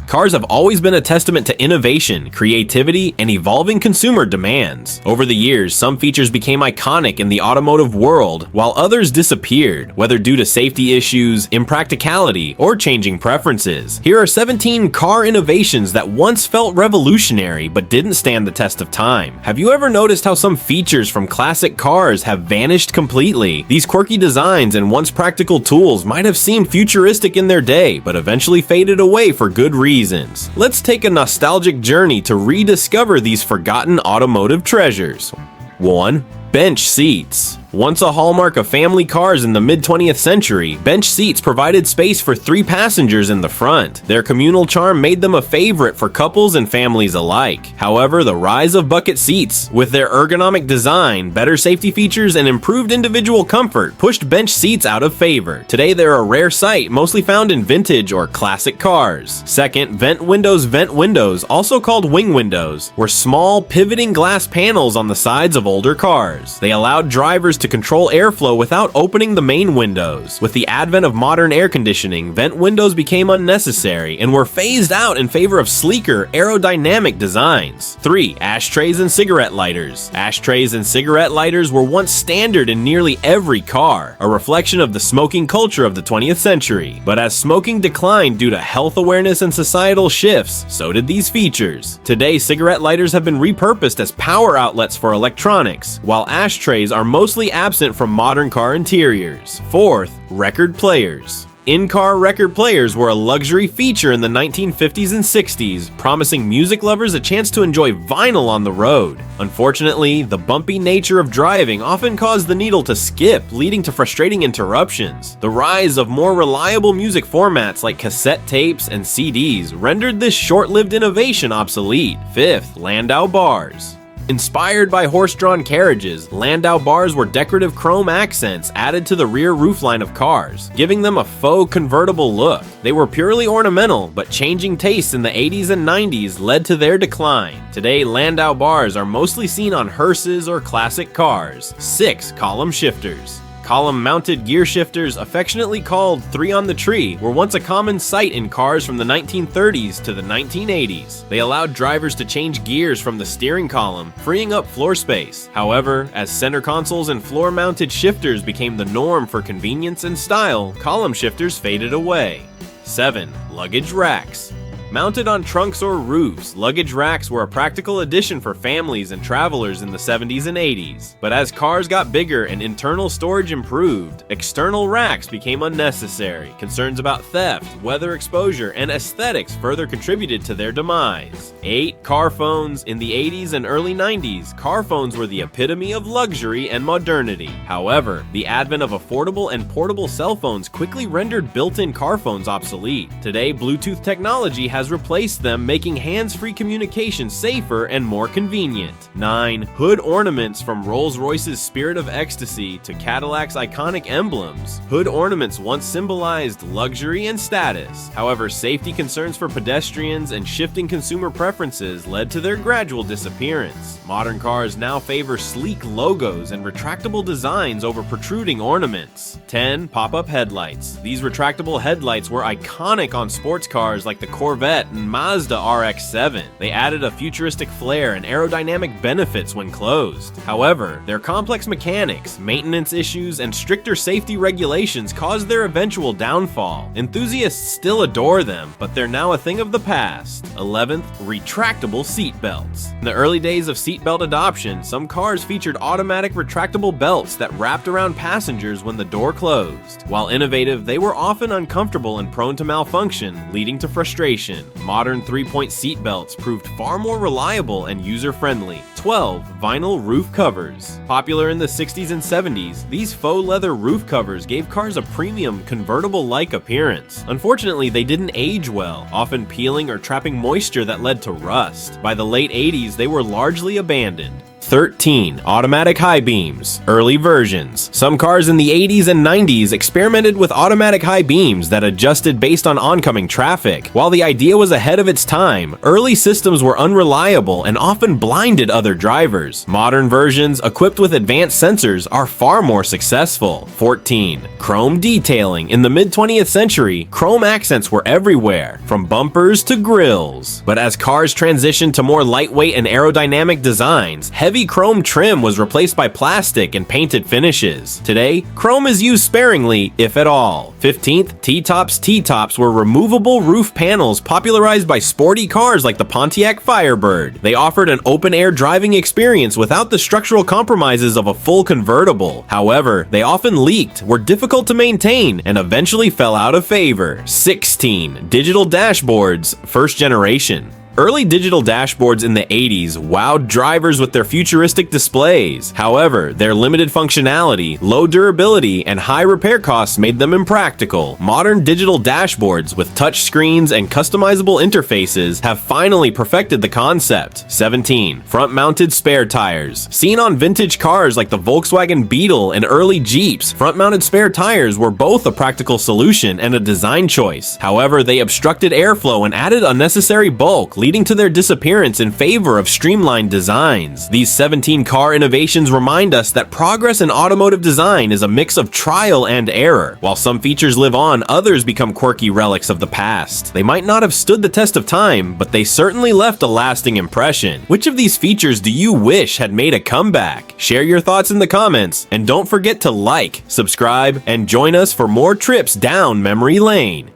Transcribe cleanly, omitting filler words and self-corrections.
Cars have always been a testament to innovation, creativity, and evolving consumer demands. Over the years, some features became iconic in the automotive world, while others disappeared, whether due to safety issues, impracticality, or changing preferences. Here are 17 car innovations that once felt revolutionary but didn't stand the test of time. Have you ever noticed how some features from classic cars have vanished completely? These quirky designs and once practical tools might have seemed futuristic in their day, but eventually faded away for good reasons. Let's take a nostalgic journey to rediscover these forgotten automotive treasures. 1. Bench seats. Once a hallmark of family cars in the mid-20th century, bench seats provided space for 3 passengers in the front. Their communal charm made them a favorite for couples and families alike. However, the rise of bucket seats, with their ergonomic design, better safety features, and improved individual comfort, pushed bench seats out of favor. Today, they're a rare sight, mostly found in vintage or classic cars. Second, vent windows. Vent windows, also called wing windows, were small, pivoting glass panels on the sides of older cars. They allowed drivers to control airflow without opening the main windows. With the advent of modern air conditioning, vent windows became unnecessary and were phased out in favor of sleeker, aerodynamic designs. 3. Ashtrays and cigarette lighters. Ashtrays and cigarette lighters were once standard in nearly every car, a reflection of the smoking culture of the 20th century. But as smoking declined due to health awareness and societal shifts, so did these features. Today, cigarette lighters have been repurposed as power outlets for electronics, while ashtrays are mostly absent from modern car interiors. 4th, record players. In-car record players were a luxury feature in the 1950s and 60s, promising music lovers a chance to enjoy vinyl on the road. Unfortunately, the bumpy nature of driving often caused the needle to skip, leading to frustrating interruptions. The rise of more reliable music formats like cassette tapes and CDs rendered this short-lived innovation obsolete. 5th, Landau bars. Inspired by horse-drawn carriages, Landau bars were decorative chrome accents added to the rear roofline of cars, giving them a faux convertible look. They were purely ornamental, but changing tastes in the 80s and 90s led to their decline. Today, Landau bars are mostly seen on hearses or classic cars. 6. Column shifters. Column-mounted gear shifters, affectionately called 3-on-the-tree, were once a common sight in cars from the 1930s to the 1980s. They allowed drivers to change gears from the steering column, freeing up floor space. However, as center consoles and floor-mounted shifters became the norm for convenience and style, column shifters faded away. 7. Luggage racks. Mounted on trunks or roofs, luggage racks were a practical addition for families and travelers in the 70s and 80s. But as cars got bigger and internal storage improved, external racks became unnecessary. Concerns about theft, weather exposure, and aesthetics further contributed to their demise. 8. Car phones. In the 80s and early 90s, car phones were the epitome of luxury and modernity. However, the advent of affordable and portable cell phones quickly rendered built-in car phones obsolete. Today, Bluetooth technology has replaced them, making hands-free communication safer and more convenient. 9. Hood ornaments. From Rolls-Royce's Spirit of Ecstasy to Cadillac's iconic emblems, hood ornaments once symbolized luxury and status. However, safety concerns for pedestrians and shifting consumer preferences led to their gradual disappearance. Modern cars now favor sleek logos and retractable designs over protruding ornaments. 10. Pop-up headlights. These retractable headlights were iconic on sports cars like the Corvette and Mazda RX-7. They added a futuristic flair and aerodynamic benefits when closed. However, their complex mechanics, maintenance issues, and stricter safety regulations caused their eventual downfall. Enthusiasts still adore them, but they're now a thing of the past. 11th, retractable seat belts. In the early days of seatbelt adoption, some cars featured automatic retractable belts that wrapped around passengers when the door closed. While innovative, they were often uncomfortable and prone to malfunction, leading to frustration. Modern 3-point seat belts proved far more reliable and user-friendly. 12. Vinyl roof covers. Popular in the 60s and 70s, these faux leather roof covers gave cars a premium, convertible-like appearance. Unfortunately, they didn't age well, often peeling or trapping moisture that led to rust. By the late 80s, they were largely abandoned. 13. Automatic high beams. Early versions. Some cars in the 80s and 90s experimented with automatic high beams that adjusted based on oncoming traffic. While the idea was ahead of its time, early systems were unreliable and often blinded other drivers. Modern versions, equipped with advanced sensors, are far more successful. 14. Chrome detailing. In the mid-20th century, chrome accents were everywhere, from bumpers to grills. But as cars transitioned to more lightweight and aerodynamic designs, heavy chrome trim was replaced by plastic and painted finishes. Today, chrome is used sparingly, if at all. 15th, T-tops. T-tops were removable roof panels popularized by sporty cars like the Pontiac Firebird. They offered an open-air driving experience without the structural compromises of a full convertible. However, they often leaked, were difficult to maintain, and eventually fell out of favor. 16. Digital dashboards, first generation. Early digital dashboards in the 80s wowed drivers with their futuristic displays. However, their limited functionality, low durability, and high repair costs made them impractical. Modern digital dashboards with touch screens and customizable interfaces have finally perfected the concept. 17. Front-mounted spare tires. Seen on vintage cars like the Volkswagen Beetle and early Jeeps, front-mounted spare tires were both a practical solution and a design choice. However, they obstructed airflow and added unnecessary bulk, leading to their disappearance in favor of streamlined designs. These 17 car innovations remind us that progress in automotive design is a mix of trial and error. While some features live on, others become quirky relics of the past. They might not have stood the test of time, but they certainly left a lasting impression. Which of these features do you wish had made a comeback? Share your thoughts in the comments, and don't forget to like, subscribe, and join us for more trips down memory lane.